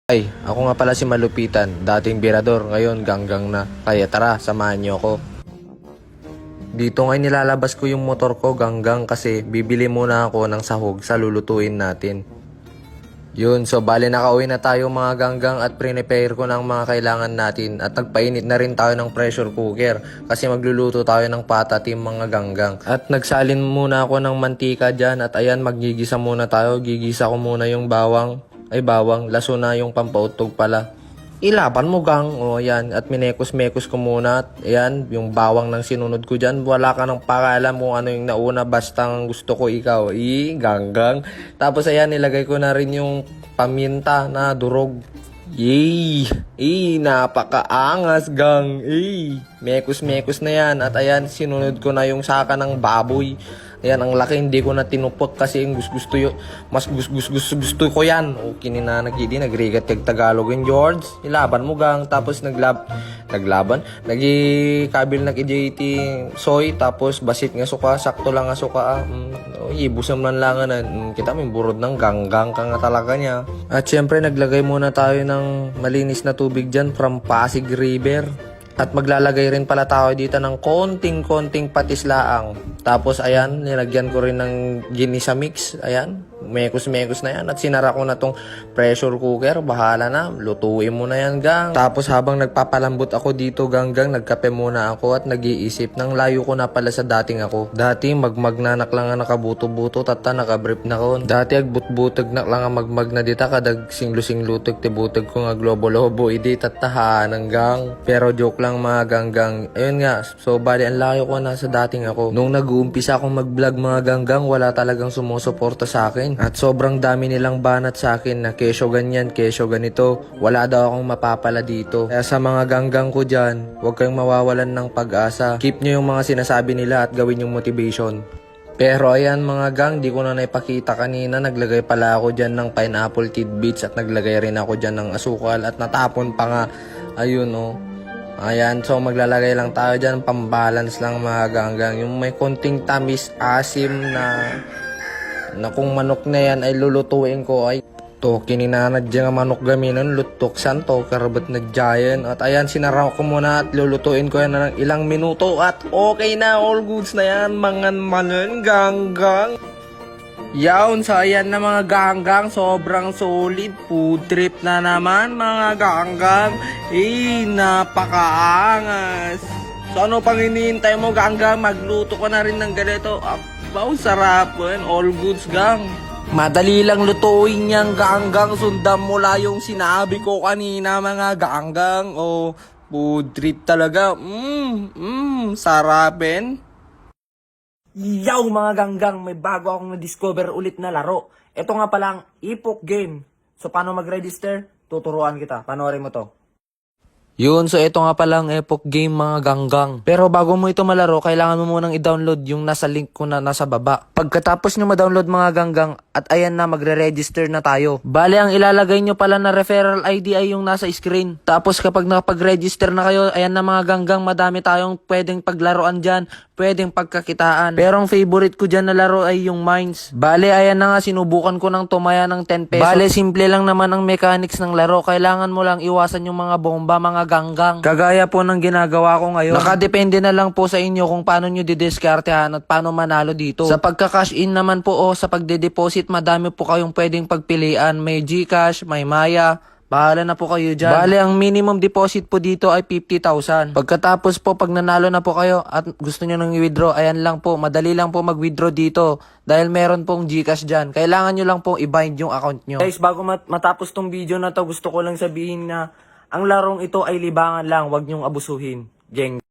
Ay, ako nga pala si Malupitan, dating birador, ngayon ganggang na. Kaya tara, samahan niyo ako. Dito ngayon nilalabas ko yung motor ko ganggang kasi bibili muna ako ng sahog sa lulutuin natin. Yun, so bali nakauwi na tayo mga ganggang at prepare ko ng mga kailangan natin at nagpainit na rin tayo ng pressure cooker kasi magluluto tayo ng patatim mga ganggang. At nagsalin muna ako ng mantika dyan at ayan maggigisa muna tayo, gigisa ko muna yung bawang, laso na yung pampautog pala. Ilaban mo gang, o yan, at minekos-mekos ko muna, at ayan, yung bawang ng sinunod ko dyan, wala ka ng pakalam kung ano yung nauna, basta ang gusto ko ikaw, ganggang. Tapos ayan, nilagay ko na rin yung paminta na durog. Napakaangas gang, mekos-mekos na yan, at ayan, sinunod ko na yung saka ng baboy. Ayan, ang laki, hindi ko na tinupot kasi yung gusto ko yan. O, kininanagidi, nagrigat kag Tagalog yung George. Ilaban mo gang, tapos naglaban. Nagikabil nag-EJT soy, tapos basit nga suka, sakto lang nga suka. Ibusam lang na, kita may burod ng ganggang ka nga talaga niya. At syempre, naglagay muna tayo ng malinis na tubig dyan from Pasig River. At maglalagay rin pala tayo dito ng konting patis laang. Tapos ayan, nilagyan ko rin ng ginisa mix. Ayan, mekos-mekos na yan. At sinara ko na tong pressure cooker. Bahala na, lutuin mo na yan gang. Tapos habang nagpapalambot ako dito ganggang, nagkape muna ako at nag-iisip ng layo ko na pala sa dating ako. Dati magmagnanak lang nga nakabuto-buto, tata nakabrief na ko. Dati agbutbutag na lang nga magmag na dita, kadag singlo-singlutog tibutag ko nga globo-lobo, idi tatahan gang. Pero joke lang mga ganggang. Ayun nga, so bali ang layo ko na sa dating ako. Nung nag-uumpisa akong mag-vlog mga ganggang, wala talagang sumusuporta sa akin. At sobrang dami nilang banat sa akin na kesyo ganyan, kesyo ganito. Wala daw akong mapapala dito. Kaya sa mga ganggang ko dyan, huwag kayong mawawalan ng pag-asa. Keep nyo yung mga sinasabi nila at gawin yung motivation. Pero ayan mga gang, di ko na naipakita kanina, naglagay pala ako dyan ng pineapple tidbits at naglagay rin ako dyan ng asukal at natapon pa nga. Ayun oh. Ayan, so maglalagay lang tayo dyan, pambalance lang mga ganggang. Yung may konting tamis, asim na kung manok na yan ay lulutuin ko ay to, kininanad dyan ang manok gaminon, lutuksan to, karabat na giant. At ayan, sinara ko muna at lulutuin ko yan ng ilang minuto at okay na, all goods na yan, mga manon ganggang. Yawn, so ayan na mga ganggang, sobrang solid, food trip na naman mga ganggang. Napakaangas. So ano pang hinihintay mo ganggang, magluto ka na rin ng ganito. Abaw, sarap yan, all goods gang. Madali lang lutuin niyang ganggang, sundan mo lang yung sinabi ko kanina mga ganggang. O, food trip talaga, sarapin. Yaw mga ganggang, may bago akong na-discover ulit na laro. Ito nga palang Epoch Game. So paano mag-register? Tuturuan kita. Panoorin mo to. Yun, so ito nga palang Epoch Game mga ganggang. Pero bago mo ito malaro, kailangan mo munang i-download yung nasa link ko na nasa baba. Pagkatapos nyo ma-download mga ganggang, at ayan na, magre-register na tayo. Bale, ang ilalagay nyo pala na referral ID ay yung nasa screen. Tapos kapag nakapag-register na kayo, ayan na mga ganggang, madami tayong pwedeng paglaruan dyan, pwedeng pagkakitaan. Pero ang favorite ko dyan na laro ay yung Mines. Bale, ayan na nga, sinubukan ko ng tumaya ng 10 pesos. Bale, simple lang naman ang mechanics ng laro. Kailangan mo lang iwasan yung mga bomba, mga ganggang. Kagaya po ng ginagawa ko ngayon. Nakadepende na lang po sa inyo kung paano nyo didiskartehan at paano manalo dito. Sa pagka-cash in naman po o sa pagde-deposit, madami po kayong pwedeng pagpilian. May GCash, may Maya. Bahala na po kayo dyan. Bale, ang minimum deposit po dito ay 50,000. Pagkatapos po, pag nanalo na po kayo at gusto nyo nang i-withdraw, ayan lang po, madali lang po mag-withdraw dito. Dahil meron pong GCash dyan. Kailangan nyo lang po i-bind yung account nyo. Guys, bago matapos tong video na to, gusto ko lang sabihin na ang larong ito ay libangan lang, wag nyong abusuhin. Geng.